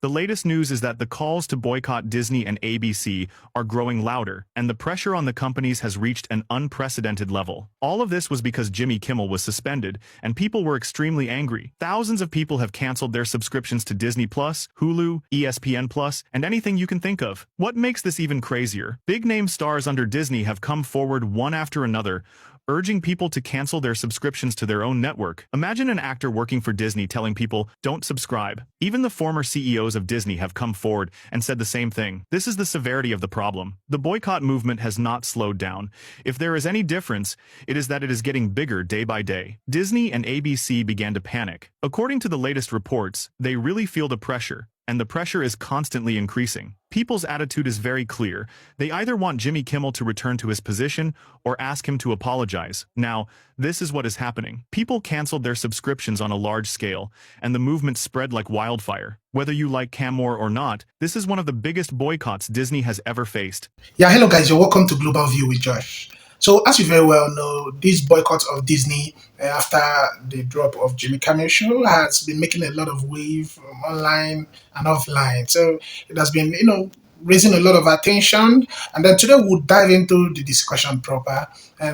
The latest news is that the calls to boycott Disney and ABC are growing louder, and the pressure on the companies has reached an unprecedented level. All of this was because Jimmy Kimmel was suspended, and people were extremely angry. Thousands of people have canceled their subscriptions to Disney+, Hulu, ESPN+, and anything you can think of. What makes this even crazier? Big-name stars under Disney have come forward one after another, urging people to cancel their subscriptions to their own network. Imagine an actor working for Disney telling people, don't subscribe. Even the former CEOs of Disney have come forward and said the same thing. This is the severity of the problem. The boycott movement has not slowed down. If there is any difference, it is that it is getting bigger day by day. Disney and ABC began to panic. According to the latest reports, they really feel the pressure, and the pressure is constantly increasing. People's attitude is very clear. They either want Jimmy Kimmel to return to his position or ask him to apologize. Now, this is what is happening. People canceled their subscriptions on a large scale, and the movement spread like wildfire. Whether you like Camor or not, this is one of the biggest boycotts Disney has ever faced. Yeah, hello guys, you're welcome to Global View with Josh. So as you very well know, this boycott of Disney after the drop of Jimmy Kimmel show has been making a lot of wave online and offline. So it has been, raising a lot of attention. And then today we'll dive into the discussion proper.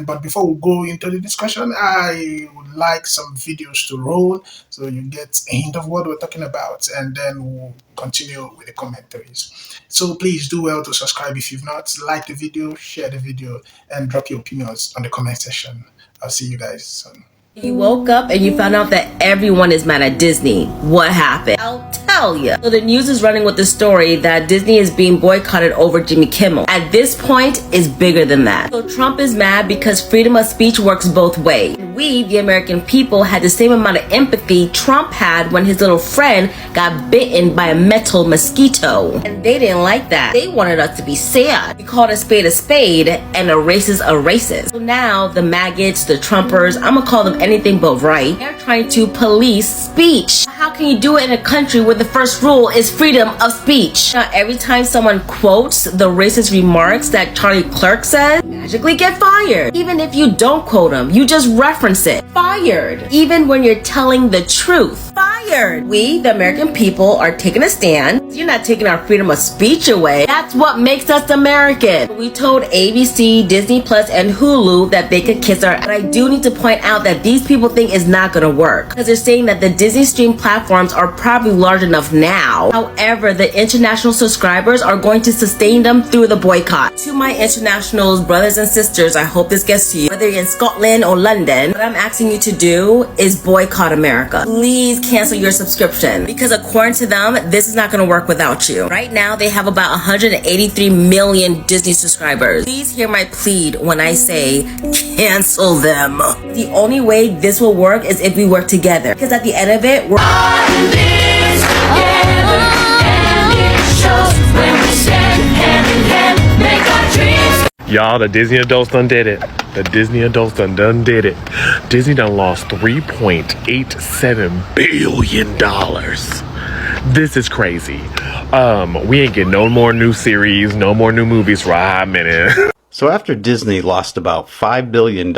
But before we go into the discussion, I would like some videos to roll so you get a hint of what we're talking about. And then we'll continue with the commentaries. So please do well to subscribe if you've not. Like the video, share the video, and drop your opinions on the comment section. I'll see you guys soon. You woke up and you found out that everyone is mad at Disney. What happened? I'll tell you. So the news is running with the story that Disney is being boycotted over Jimmy Kimmel. At this point, it's bigger than that. So Trump is mad because freedom of speech works both ways. We, the American people, had the same amount of empathy Trump had when his little friend got bitten by a metal mosquito. And they didn't like that. They wanted us to be sad. We called a spade and a racist a racist. So now the maggots, the Trumpers, I'm gonna call them anything but right, they're trying to police speech. How can you do it in a country where the first rule is freedom of speech? Now, every time someone quotes the racist remarks that Charlie Clerk said, magically get fired. Even if you don't quote him, you just reference it. Fired. Even when you're telling the truth. Fired. We, the American people, are taking a stand. You're not taking our freedom of speech away. That's what makes us American. We told ABC, Disney Plus, and Hulu that they could kiss our. But I do need to point out that these people think it's not gonna work because they're saying that the Disney stream platforms are probably large enough now. However, the international subscribers are going to sustain them through the boycott. To my international brothers and sisters, I hope this gets to you. Whether you're in Scotland or London, what I'm asking you to do is boycott America. Please cancel your subscription because according to them, this is not going to work without you. Right now, they have about 183 million Disney subscribers. Please hear my plead when I say cancel them. The only way this will work is if we work together because at the end of it, we're on this together, and it shows when we stand hand in hand, make our dreams. Y'all, the Disney adults done did it. The Disney adults done did it. Disney done lost $3.87 billion. This is crazy. We ain't getting no more new series, no more new movies for a hot minute. So after Disney lost about $5 billion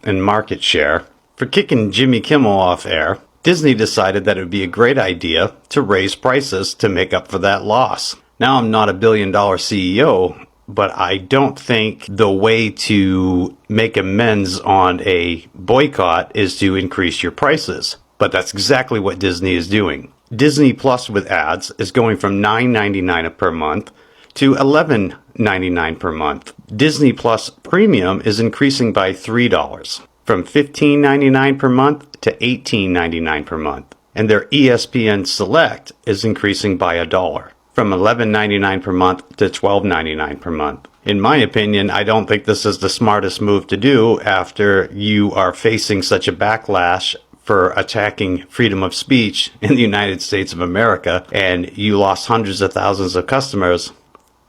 in market share for kicking Jimmy Kimmel off air, Disney decided that it would be a great idea to raise prices to make up for that loss. Now I'm not a billion-dollar CEO, but I don't think the way to make amends on a boycott is to increase your prices. But that's exactly what Disney is doing. Disney Plus with ads is going from $9.99 per month to $11.99 per month. Disney Plus Premium is increasing by $3, from $15.99 per month to $18.99 per month. And their ESPN Select is increasing by $1, from $11.99 per month to $12.99 per month. In my opinion, I don't think this is the smartest move to do after you are facing such a backlash for attacking freedom of speech in the United States of America, and you lost hundreds of thousands of customers,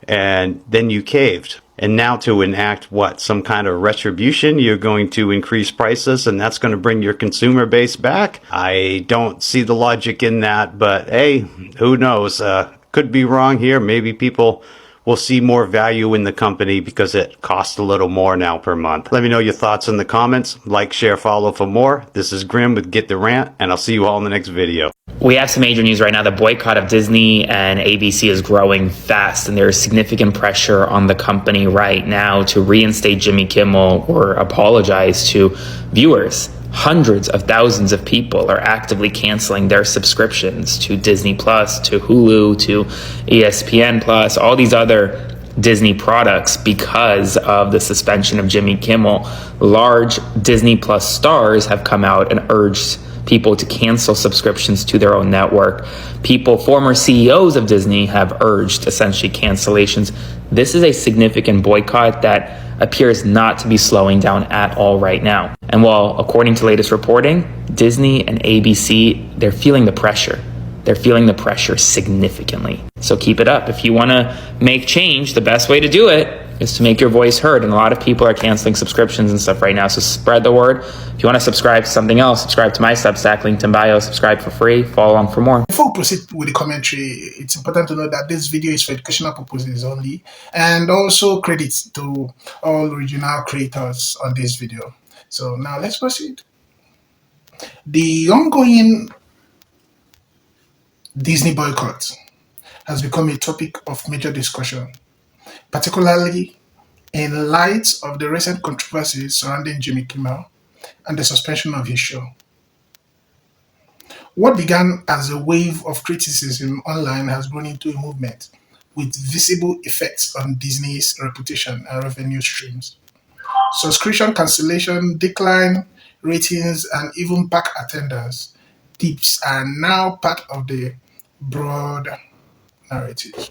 and then you caved. And now to enact what, some kind of retribution, you're going to increase prices and that's going to bring your consumer base back? I don't see the logic in that, but hey, who knows? Could be wrong here. Maybe people will see more value in the company because it costs a little more now per month. Let me know your thoughts in the comments. Like, share, follow for more. This is Grim with Get the Rant, and I'll see you all in the next video. We have some major news right now. The boycott of Disney and ABC is growing fast, and there is significant pressure on the company right now to reinstate Jimmy Kimmel or apologize to viewers. Hundreds of thousands of people are actively canceling their subscriptions to Disney Plus, to Hulu, to ESPN Plus, all these other Disney products because of the suspension of Jimmy Kimmel. Large Disney Plus stars have come out and urged people to cancel subscriptions to their own network. Former CEOs of Disney have urged essentially cancellations. This is a significant boycott that appears not to be slowing down at all right now. And while, according to latest reporting, Disney and ABC, they're feeling the pressure. They're feeling the pressure significantly. So keep it up. If you want to make change, the best way to do it is to make your voice heard. And a lot of people are canceling subscriptions and stuff right now. So spread the word. If you want to subscribe to something else, subscribe to my Substack, linked in bio. Subscribe for free. Follow on for more. Before we proceed with the commentary, it's important to note that this video is for educational purposes only, and also credits to all original creators on this video. So now let's proceed. The ongoing Disney boycott has become a topic of major discussion, particularly in light of the recent controversies surrounding Jimmy Kimmel and the suspension of his show. What began as a wave of criticism online has grown into a movement with visible effects on Disney's reputation and revenue streams. Subscription cancellation, decline, ratings, and even park attendance dips are now part of the broad narrative.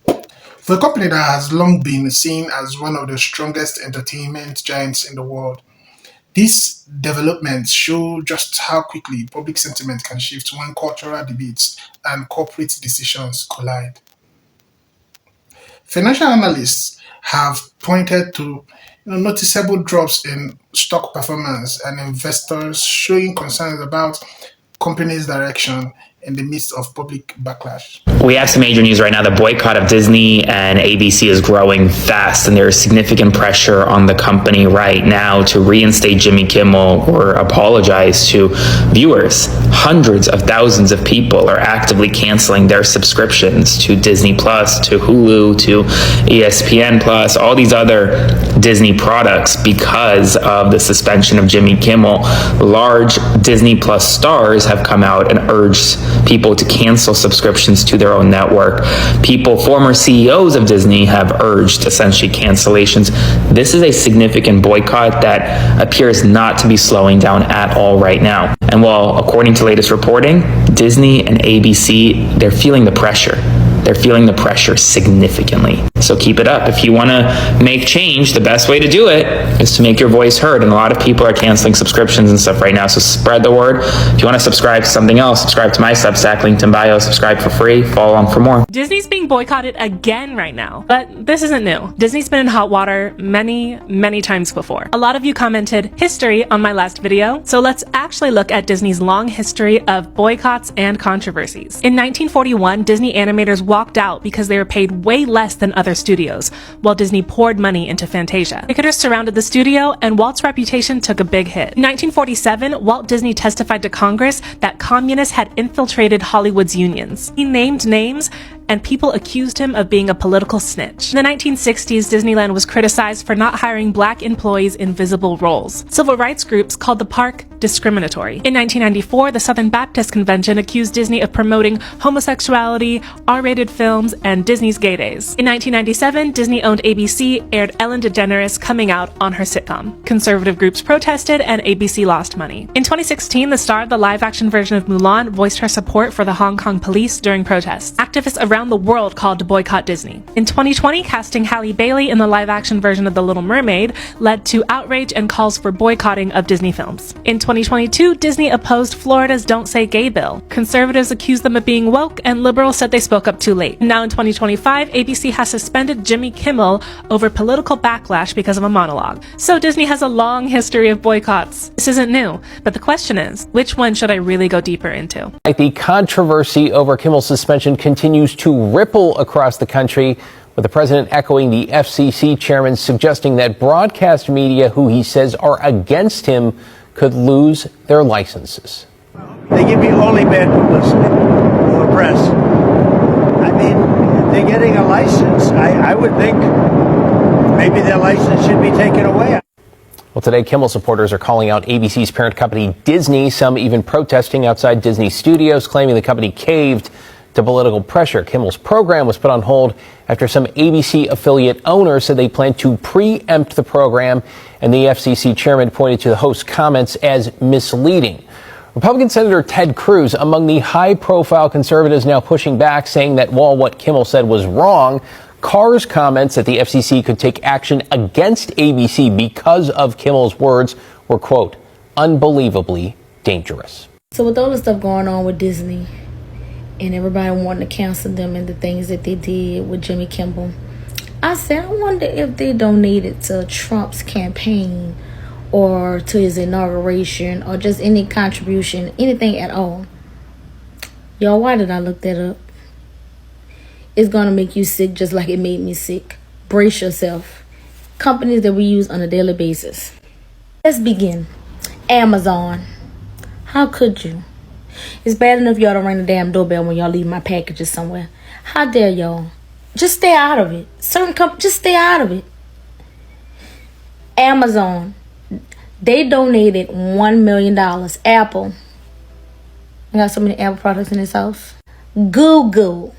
For a company that has long been seen as one of the strongest entertainment giants in the world, these developments show just how quickly public sentiment can shift when cultural debates and corporate decisions collide. Financial analysts have pointed to noticeable drops in stock performance and investors showing concerns about company's direction in the midst of public backlash. We have some major news right now. The boycott of Disney and ABC is growing fast, and there is significant pressure on the company right now to reinstate Jimmy Kimmel or apologize to viewers. Hundreds of thousands of people are actively canceling their subscriptions to Disney Plus, to Hulu, to ESPN Plus, all these other Disney products because of the suspension of Jimmy Kimmel. Large Disney Plus stars have come out and urged people to cancel subscriptions to their own network. Former CEOs of Disney have urged essentially cancellations. This is a significant boycott that appears not to be slowing down at all right now. And while, according to latest reporting, Disney and ABC, they're feeling the pressure. They're feeling the pressure significantly. So keep it up. If you want to make change, the best way to do it is to make your voice heard. And a lot of people are canceling subscriptions and stuff right now. So spread the word. If you want to subscribe to something else, subscribe to my Substack, linked in bio. Subscribe for free. Follow on for more. Disney's being boycotted again right now, but this isn't new. Disney's been in hot water many times before. A lot of you commented history on my last video, so let's actually look at Disney's long history of boycotts and controversies. In 1941, Disney animators walked out because they were paid way less than other studios, while Disney poured money into Fantasia. Picketers surrounded the studio, and Walt's reputation took a big hit. In 1947, Walt Disney testified to Congress that communists had infiltrated Hollywood's unions. He named names, and people accused him of being a political snitch. In the 1960s, Disneyland was criticized for not hiring black employees in visible roles. Civil rights groups called the park discriminatory. In 1994, the Southern Baptist Convention accused Disney of promoting homosexuality, R-rated films, and Disney's gay days. In 1997, Disney-owned ABC aired Ellen DeGeneres coming out on her sitcom. Conservative groups protested, and ABC lost money. In 2016, the star of the live-action version of Mulan voiced her support for the Hong Kong police during protests. Activists around the world called to boycott Disney. In 2020, casting Halle Bailey in the live-action version of The Little Mermaid led to outrage and calls for boycotting of Disney films. In 2022, Disney opposed Florida's Don't Say Gay bill. Conservatives accused them of being woke, and liberals said they spoke up too late. Now in 2025, ABC has suspended Jimmy Kimmel over political backlash because of a monologue. So Disney has a long history of boycotts. This isn't new, but the question is, which one should I really go deeper into? The controversy over Kimmel's suspension continues to to ripple across the country, with the president echoing the FCC chairman, suggesting that broadcast media who he says are against him could lose their licenses. They give me only bad publicity for the press. I mean, if they're getting a license, I would think maybe their license should be taken away. Well, today, Kimmel supporters are calling out ABC's parent company, Disney, some even protesting outside Disney studios, claiming the company caved to political pressure. Kimmel's program was put on hold after some ABC affiliate owners said they plan to preempt the program, and the FCC chairman pointed to the host's comments as misleading. Republican Senator Ted Cruz, among the high-profile conservatives now pushing back, saying that while what Kimmel said was wrong, Carr's comments that the FCC could take action against ABC because of Kimmel's words were, quote, unbelievably dangerous. So with all the stuff going on with Disney and everybody wanting to cancel them and the things that they did with Jimmy Kimmel, I said, I wonder if they donated to Trump's campaign or to his inauguration or just any contribution, anything at all. Y'all, why did I look that up? It's going to make you sick just like it made me sick. Brace yourself. Companies that we use on a daily basis. Let's begin. Amazon. How could you? It's bad enough y'all don't ring the damn doorbell when y'all leave my packages somewhere. How dare y'all? Just stay out of it. Certain companies, just stay out of it. Amazon. They donated $1 million. Apple. I got so many Apple products in this house. Google.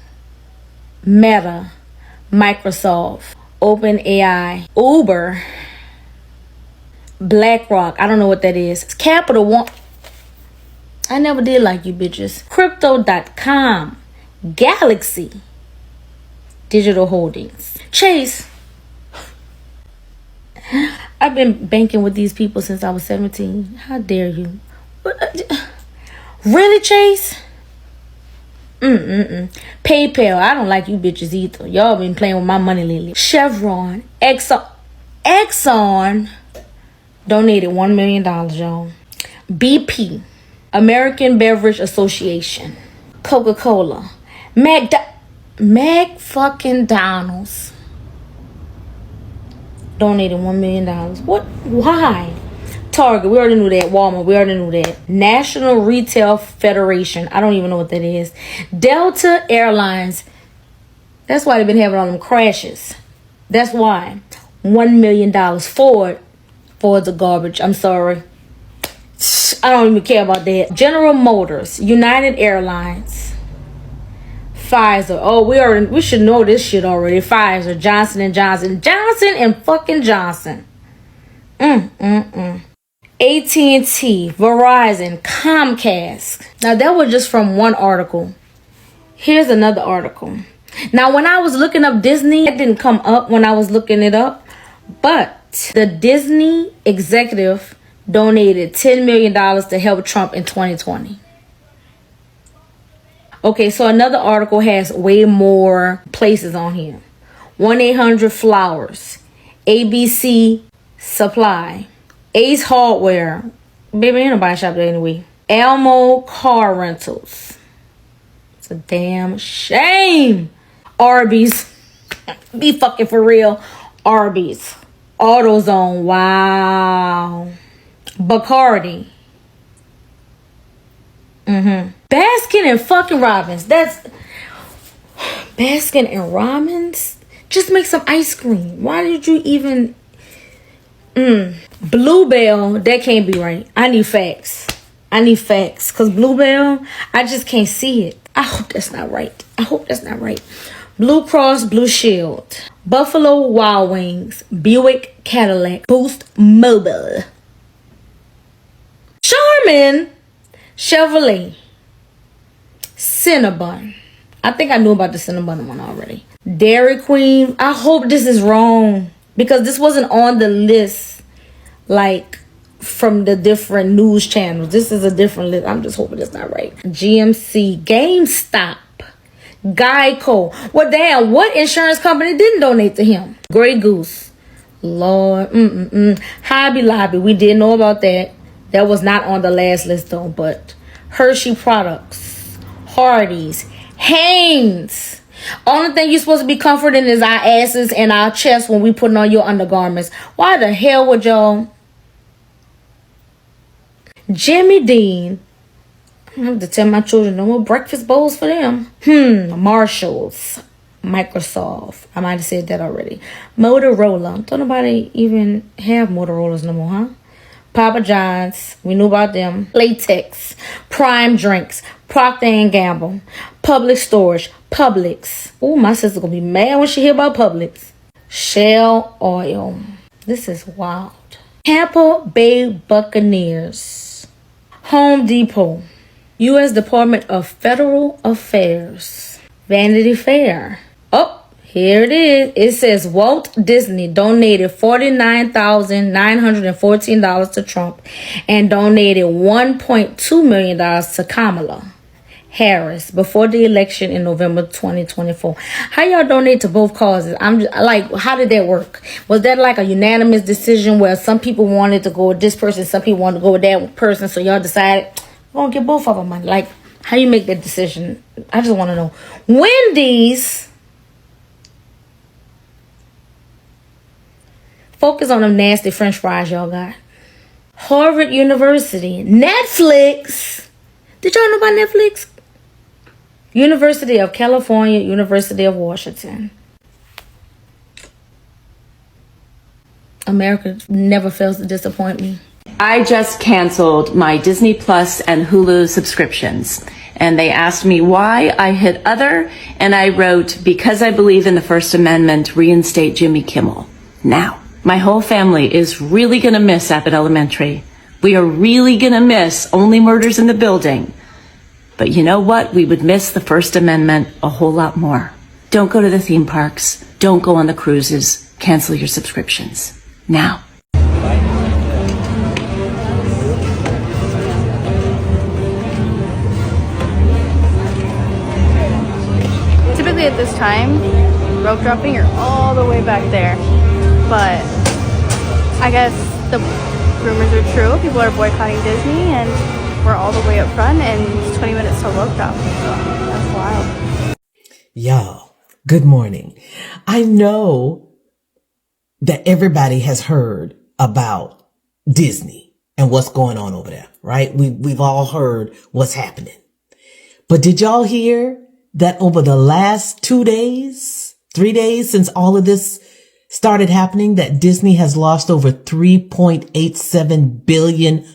Meta, Microsoft, OpenAI, Uber, BlackRock, I don't know what that is. It's Capital One. I never did like you bitches. Crypto.com, Galaxy, Digital Holdings, Chase. I've been banking with these people since I was 17. How dare you? Really, Chase? PayPal. I don't like you bitches either. Y'all been playing with my money lately. Chevron, Exxon donated $1 million, y'all. BP, American Beverage Association, Coca-Cola, fucking Donald's donated $1 million. What? Why? Target, we already knew that. Walmart, we already knew that. National Retail Federation, I don't even know what that is. Delta Airlines, that's why they've been having all them crashes. That's why. $1 million. Ford's a garbage, I'm sorry. I don't even care about that. General Motors, United Airlines, Pfizer. Oh, we should know this shit already. Pfizer, Johnson & Johnson. Johnson and fucking Johnson. AT&T, Verizon, Comcast. Now that was just from one article. Here's another article. Now when I was looking up Disney, it didn't come up when I was looking it up. But the Disney executive donated $10 million to help Trump in 2020. Okay, so another article has way more places on here. 1-800-Flowers, ABC Supply, Ace Hardware. Baby, ain't nobody shop there anyway. Elmo Car Rentals. It's a damn shame. Arby's. Be fucking for real. Arby's. AutoZone. Wow. Bacardi. Baskin and fucking Robbins. That's Baskin and Robbins. Just make some ice cream. Why did you even? Bluebell. That can't be right. I need facts. Cause Bluebell, I just can't see it. I hope that's not right. Blue Cross Blue Shield, Buffalo Wild Wings, Buick Cadillac, Boost Mobile, Charmin, Chevrolet, Cinnabon. I think I knew about the Cinnabon one already. Dairy Queen. I hope this is wrong because this wasn't on the list, like from the different news channels. This is a different list. I'm just hoping it's not right. GMC, GameStop, Geico. Well, damn, what insurance company didn't donate to him? Grey Goose. Lord. Hobby Lobby. We did know about that. That was not on the last list though, but Hershey Products, Hardee's, Hanes. Only thing you're supposed to be comforting is our asses and our chests when we putting on your undergarments. Why the hell would y'all? Jimmy Dean. I have to tell my children no more breakfast bowls for them. Marshalls. Microsoft. I might have said that already. Motorola. Don't nobody even have Motorola's no more, huh? Papa John's. We knew about them. Latex. Prime Drinks. Procter & Gamble. Public Storage. Publix. Oh, my sister gonna be mad when she hear about Publix. Shell Oil. This is wild. Tampa Bay Buccaneers. Home Depot. U.S. Department of Federal Affairs. Vanity Fair. Oh, here it is. It says Walt Disney donated $49,914 to Trump and donated $1.2 million to Kamala Harris before the election in November 2024. How y'all donate to both causes? I'm just, like, how did that work? Was that like a unanimous decision where some people wanted to go with this person, some people wanted to go with that person, so y'all decided we're gonna give both of them money? Like, how you make that decision? I just want to know. Wendy's. Focus on them nasty French fries y'all got. Harvard University. Netflix. Did y'all know about Netflix? University of California, University of Washington. America never fails to disappoint me. I just canceled my Disney Plus and Hulu subscriptions. And they asked me why. I hit other, and I wrote, because I believe in the First Amendment, reinstate Jimmy Kimmel. Now, my whole family is really going to miss Abbott Elementary. We are really going to miss Only Murders in the Building. But you know what? We would miss the First Amendment a whole lot more. Don't go to the theme parks. Don't go on the cruises. Cancel your subscriptions. Now. Typically at this time, rope dropping, you're all the way back there. But I guess the rumors are true. People are boycotting Disney, and we're all the way up front, and it's 20 minutes till rope drop. So that's wild. Y'all, good morning. I know that everybody has heard about Disney and what's going on over there, right? We've all heard what's happening. But did y'all hear that over the last 2 days, 3 days since all of this started happening, that Disney has lost over $3.87 billion?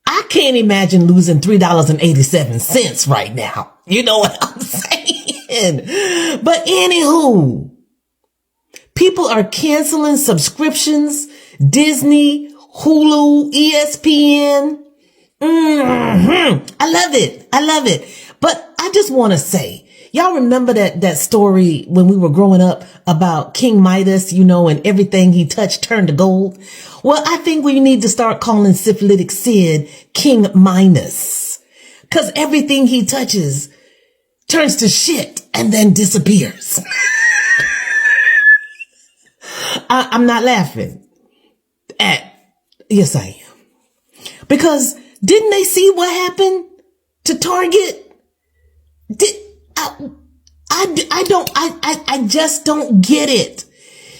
I can't imagine losing $3.87 right now. You know what I'm saying? But anywho, people are canceling subscriptions. Disney, Hulu, ESPN. I love it. I love it. But I just want to say, y'all remember that story when we were growing up about King Midas, you know, and everything he touched turned to gold? Well, I think we need to start calling syphilitic Sid King Midas, because everything he touches turns to shit and then disappears. I'm not laughing. Yes, I am. Because didn't they see what happened to Target? I just don't get it.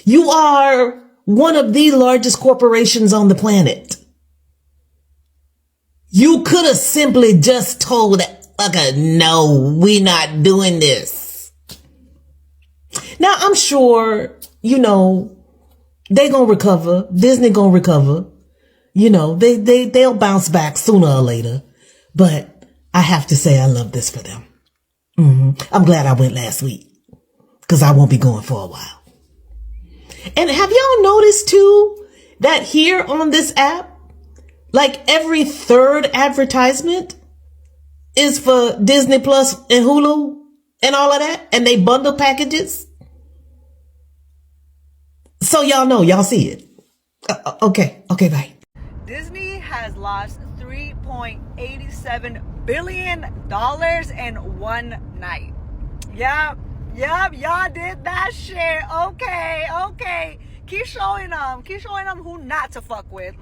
You are one of the largest corporations on the planet. You could have simply just told, no, we're not doing this. Now, I'm sure, you know, they gonna recover. Disney gonna recover. You know, they'll bounce back sooner or later. But I have to say I love this for them. I'm glad I went last week, because I won't be going for a while. And have y'all noticed too that here on this app, like every third advertisement is for Disney Plus and Hulu and all of that, and they bundle packages? So y'all know, y'all see it. Okay, bye. Disney has lost $3.87 billion in one night. Yep, y'all did that shit. Okay. Keep showing them who not to fuck with.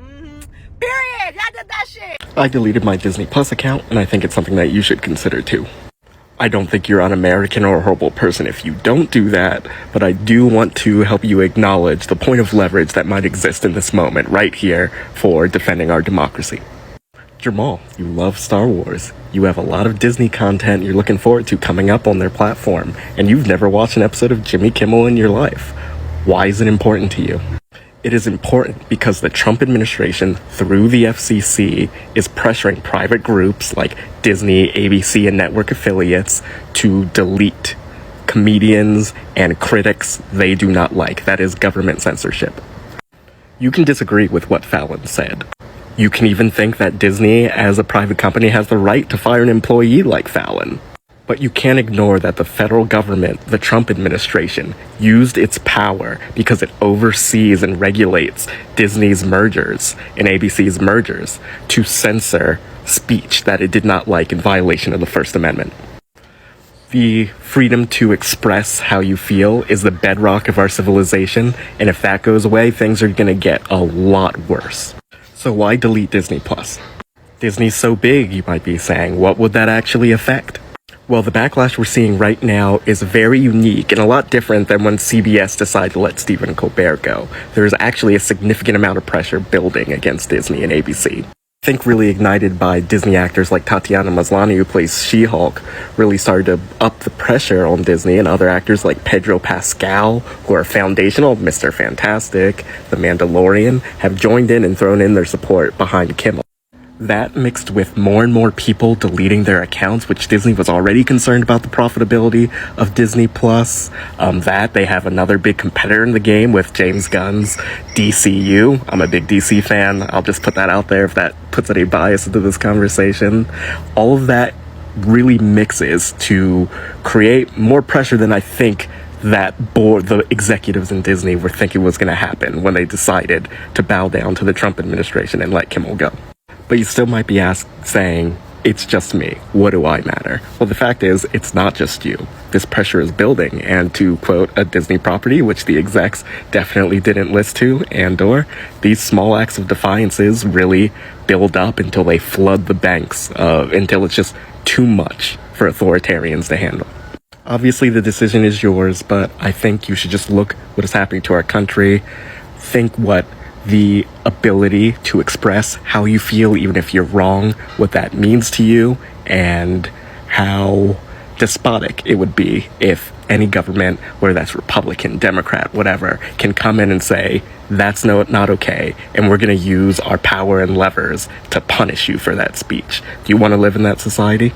Period. Y'all did that shit. I deleted my Disney Plus account, and I think it's something that you should consider too. I don't think you're un-American or a horrible person if you don't do that, but I do want to help you acknowledge the point of leverage that might exist in this moment right here for defending our democracy. Jamal, you love Star Wars. You have a lot of Disney content you're looking forward to coming up on their platform, and you've never watched an episode of Jimmy Kimmel in your life. Why is it important to you? It is important because the Trump administration, through the FCC, is pressuring private groups like Disney, ABC, and network affiliates to delete comedians and critics they do not like. That is government censorship. You can disagree with what Fallon said. You can even think that Disney, as a private company, has the right to fire an employee like Fallon. But you can't ignore that the federal government, the Trump administration, used its power because it oversees and regulates Disney's mergers and ABC's mergers to censor speech that it did not like in violation of the First Amendment. The freedom to express how you feel is the bedrock of our civilization, and if that goes away, things are going to get a lot worse. So why delete Disney Plus? Disney's so big, you might be saying. What would that actually affect? Well, the backlash we're seeing right now is very unique and a lot different than when CBS decided to let Stephen Colbert go. There's actually a significant amount of pressure building against Disney and ABC. I think really ignited by Disney actors like Tatiana Maslany, who plays She-Hulk, really started to up the pressure on Disney, and other actors like Pedro Pascal, who are foundational, Mr. Fantastic, The Mandalorian, have joined in and thrown in their support behind Kimmel. That mixed with more and more people deleting their accounts, which Disney was already concerned about the profitability of Disney Plus. That they have another big competitor in the game with James Gunn's DCU. I'm a big DC fan. I'll just put that out there if that puts any bias into this conversation. All of that really mixes to create more pressure than I think that the executives in Disney were thinking was going to happen when they decided to bow down to the Trump administration and let Kimmel go. But you still might be saying, it's just me. What do I matter? Well, the fact is, it's not just you. This pressure is building, and to quote a Disney property, which the execs definitely didn't list to, and/or, these small acts of defiances really build up until they flood the banks, until it's just too much for authoritarians to handle. Obviously, the decision is yours, but I think you should just look what is happening to our country, think what the ability to express how you feel, even if you're wrong, what that means to you, and how despotic it would be if any government, whether that's Republican, Democrat, whatever, can come in and say, that's not okay, and we're going to use our power and levers to punish you for that speech. Do you want to live in that society?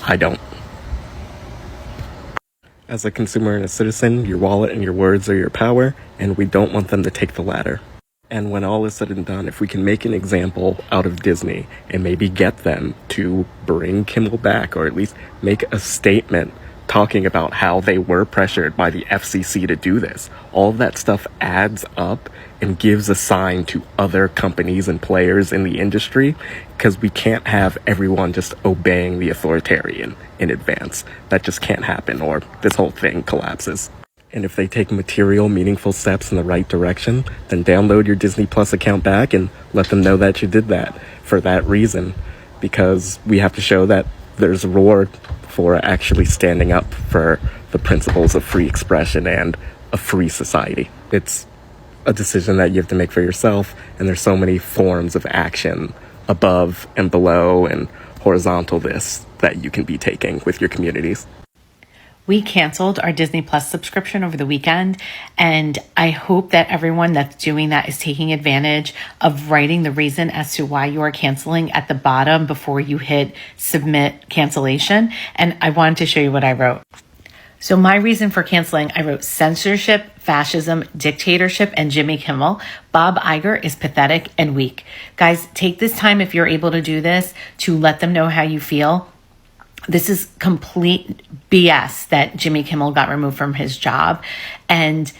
I don't. As a consumer and a citizen, your wallet and your words are your power, and we don't want them to take the latter. And when all is said and done, if we can make an example out of Disney and maybe get them to bring Kimmel back, or at least make a statement talking about how they were pressured by the FCC to do this, all of that stuff adds up and gives a sign to other companies and players in the industry, because we can't have everyone just obeying the authoritarian in advance. That just can't happen, or this whole thing collapses. And if they take material, meaningful steps in the right direction, then download your Disney Plus account back and let them know that you did that for that reason. Because we have to show that there's a reward for actually standing up for the principles of free expression and a free society. It's a decision that you have to make for yourself, and there's so many forms of action above and below and horizontal that you can be taking with your communities. We canceled our Disney Plus subscription over the weekend, and I hope that everyone that's doing that is taking advantage of writing the reason as to why you are canceling at the bottom before you hit submit cancellation. And I wanted to show you what I wrote. So my reason for canceling, I wrote censorship, fascism, dictatorship, and Jimmy Kimmel. Bob Iger is pathetic and weak. Guys, take this time, if you're able to do this, to let them know how you feel. This is complete BS that Jimmy Kimmel got removed from his job. And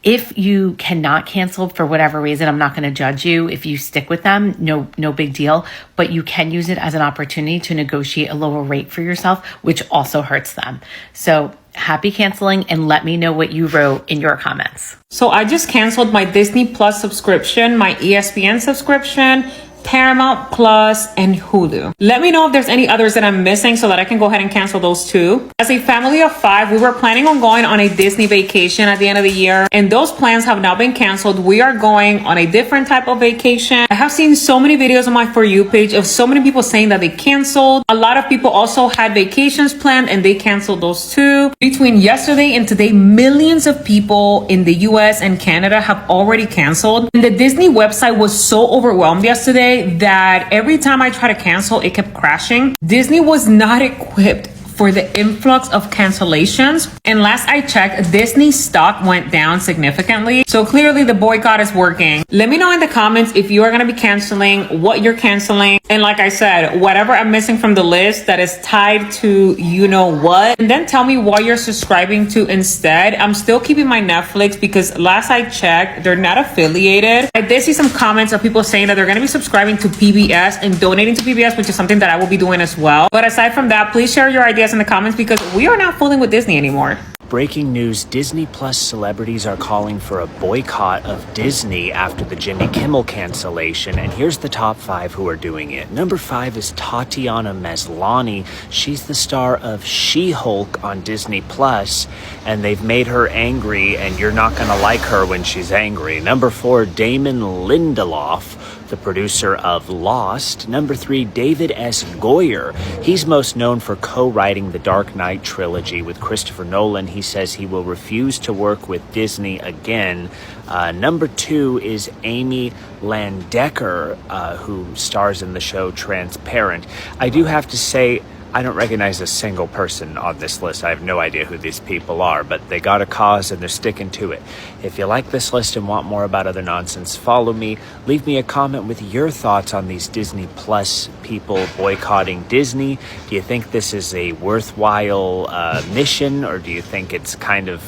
if you cannot cancel for whatever reason, I'm not going to judge you. If you stick with them, no big deal. But you can use it as an opportunity to negotiate a lower rate for yourself, which also hurts them. So happy canceling, and let me know what you wrote in your comments. So I just canceled my Disney Plus subscription, my ESPN subscription, Paramount Plus, and Hulu. Let me know if there's any others that I'm missing so that I can go ahead and cancel those too. As a family of 5, we were planning on going on a Disney vacation at the end of the year, and those plans have now been canceled. We are going on a different type of vacation. I have seen so many videos on my For You page of so many people saying that they canceled. A lot of people also had vacations planned and they canceled those too. Between yesterday and today, millions of people in the US and Canada have already canceled. And the Disney website was so overwhelmed yesterday that every time I try to cancel, it kept crashing. Disney was not equipped for the influx of cancellations. And last I checked, Disney stock went down significantly. So clearly the boycott is working. Let me know in the comments if you are going to be canceling, what you're canceling. And like I said, whatever I'm missing from the list that is tied to you know what. And then tell me what you're subscribing to instead. I'm still keeping my Netflix because last I checked, they're not affiliated. I did see some comments of people saying that they're going to be subscribing to PBS and donating to PBS, which is something that I will be doing as well. But aside from that, please share your ideas in the comments because we are not fooling with Disney anymore. Breaking news, Disney Plus celebrities are calling for a boycott of Disney after the Jimmy Kimmel cancellation, and here's the top 5 who are doing it. Number 5 is Tatiana Maslany. She's the star of She-Hulk on Disney Plus, and they've made her angry, and you're not gonna like her when she's angry. Number 4, Damon Lindelof, the producer of Lost. Number 3, David S. Goyer. He's most known for co-writing the Dark Knight trilogy with Christopher Nolan. He says he will refuse to work with Disney again. Number 2 is Amy Landecker, who stars in the show Transparent. I do have to say, I don't recognize a single person on this list. I have no idea who these people are, but they got a cause and they're sticking to it. If you like this list and want more about other nonsense, follow me. Leave me a comment with your thoughts on these Disney Plus people boycotting Disney. Do you think this is a worthwhile mission, or do you think it's kind of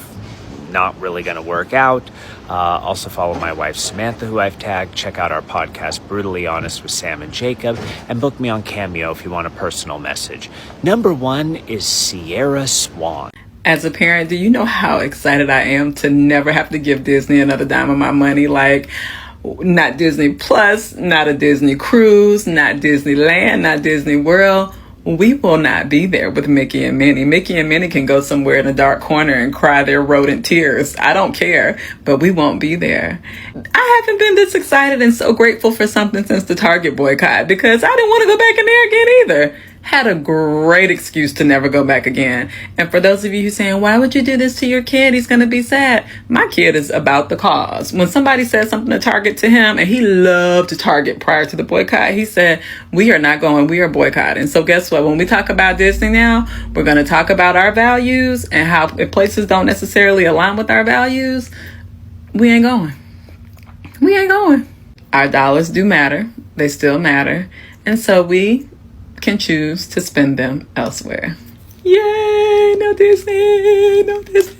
not really going to work out? Also follow my wife Samantha, who I've tagged. Check out our podcast Brutally Honest with Sam and Jacob, and book me on Cameo if you want a personal message. Number 1 is Sierra Swan. As a parent, do you know how excited I am to never have to give Disney another dime of my money? Like, not Disney Plus, not a Disney cruise, not Disneyland, not Disney World. We will not be there with Mickey and Minnie. Mickey and Minnie can go somewhere in a dark corner and cry their rodent tears. I don't care, but we won't be there. I haven't been this excited and so grateful for something since the Target boycott because I didn't want to go back in there again either. Had a great excuse to never go back again. And for those of you who are saying, why would you do this to your kid? He's going to be sad. My kid is about the cause. When somebody said something to Target to him, and he loved Target prior to the boycott, he said, we are not going, we are boycotting. So guess what? When we talk about Disney now, we're going to talk about our values and how if places don't necessarily align with our values, we ain't going. We ain't going. Our dollars do matter. They still matter. And so we can choose to spend them elsewhere. Yay! No Disney! No Disney!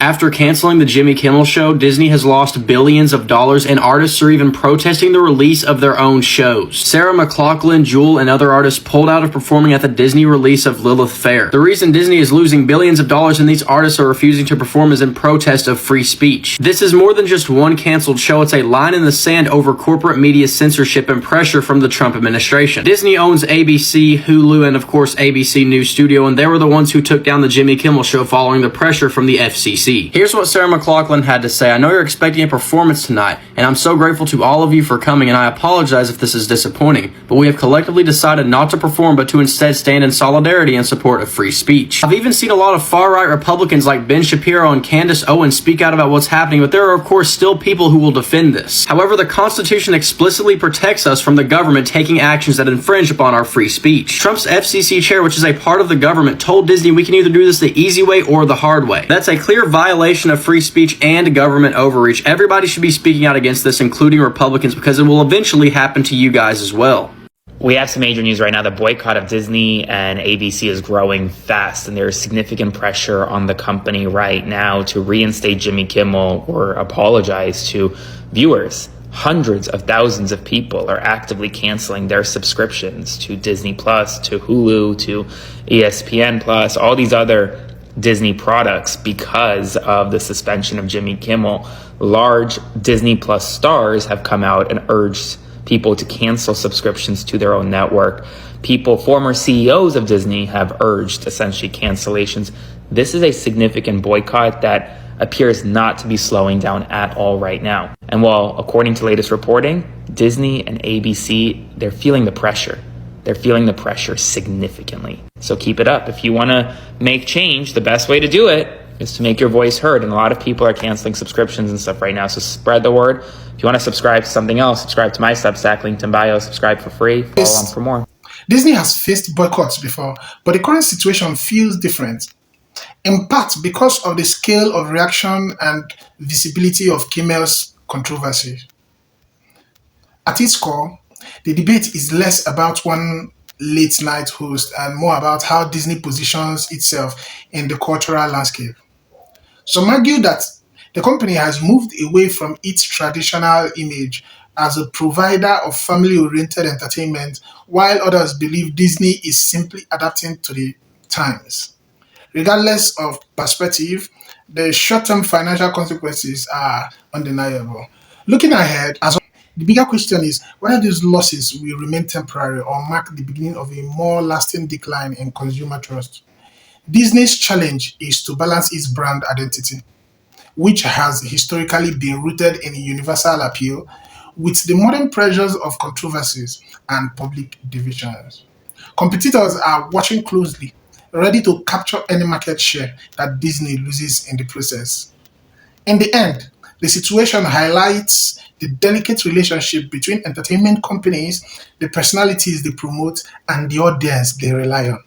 After canceling the Jimmy Kimmel show, Disney has lost billions of dollars, and artists are even protesting the release of their own shows. Sarah McLachlan, Jewel, and other artists pulled out of performing at the Disney release of Lilith Fair. The reason Disney is losing billions of dollars and these artists are refusing to perform is in protest of free speech. This is more than just one canceled show, it's a line in the sand over corporate media censorship and pressure from the Trump administration. Disney owns ABC, Hulu, and of course ABC News Studio, and they were the ones who took down the Jimmy Kimmel show following the pressure from the FCC. Here's what Sarah McLachlan had to say. I know you're expecting a performance tonight, and I'm so grateful to all of you for coming, and I apologize if this is disappointing, but we have collectively decided not to perform, but to instead stand in solidarity in support of free speech. I've even seen a lot of far-right Republicans like Ben Shapiro and Candace Owens speak out about what's happening, but there are of course still people who will defend this. However, the Constitution explicitly protects us from the government taking actions that infringe upon our free speech. Trump's FCC chair, which is a part of the government, told Disney we can either do this the easy way or the hard way. That's a clear violation of free speech and government overreach. Everybody should be speaking out against this, including Republicans, because it will eventually happen to you guys as well. We have some major news right now. The boycott of Disney and ABC is growing fast, and there's significant pressure on the company right now to reinstate Jimmy Kimmel or apologize to viewers. Hundreds of thousands of people are actively canceling their subscriptions to Disney Plus, to Hulu, to ESPN Plus, all these other Disney products because of the suspension of Jimmy Kimmel. Large Disney Plus stars have come out and urged people to cancel subscriptions to their own network. Former CEOs of Disney have urged essentially cancellations. This is a significant boycott that appears not to be slowing down at all right now. And while, according to latest reporting, Disney and ABC, they're feeling the pressure. They're feeling the pressure significantly. So keep it up. If you want to make change, the best way to do it is to make your voice heard. And a lot of people are canceling subscriptions and stuff right now. So spread the word. If you want to subscribe to something else, subscribe to my Substack, linked in bio. Subscribe for free. Follow on for more. Disney has faced boycotts before, but the current situation feels different. In part because of the scale of reaction and visibility of Kimmel's controversy. At its core, the debate is less about one late-night host and more about how Disney positions itself in the cultural landscape. Some argue that the company has moved away from its traditional image as a provider of family-oriented entertainment, while others believe Disney is simply adapting to the times. Regardless of perspective, the short-term financial consequences are undeniable. Looking ahead, the bigger question is whether these losses will remain temporary or mark the beginning of a more lasting decline in consumer trust. Disney's challenge is to balance its brand identity, which has historically been rooted in universal appeal, with the modern pressures of controversies and public divisions. Competitors are watching closely, ready to capture any market share that Disney loses in the process. In the end, the situation highlights the delicate relationship between entertainment companies, the personalities they promote, and the audience they rely on.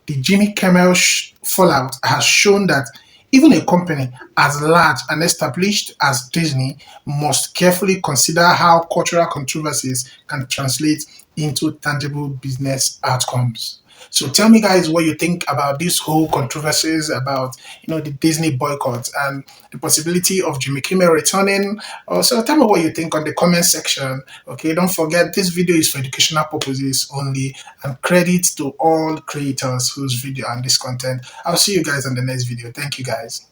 The Jimmy Kimmel fallout has shown that even a company as large and established as Disney must carefully consider how cultural controversies can translate into tangible business outcomes. So tell me, guys, what you think about this whole controversies about, the Disney boycott and the possibility of Jimmy Kimmel returning. Also, tell me what you think on the comment section. Okay, don't forget this video is for educational purposes only, and credit to all creators whose video and this content. I'll see you guys on the next video. Thank you, guys.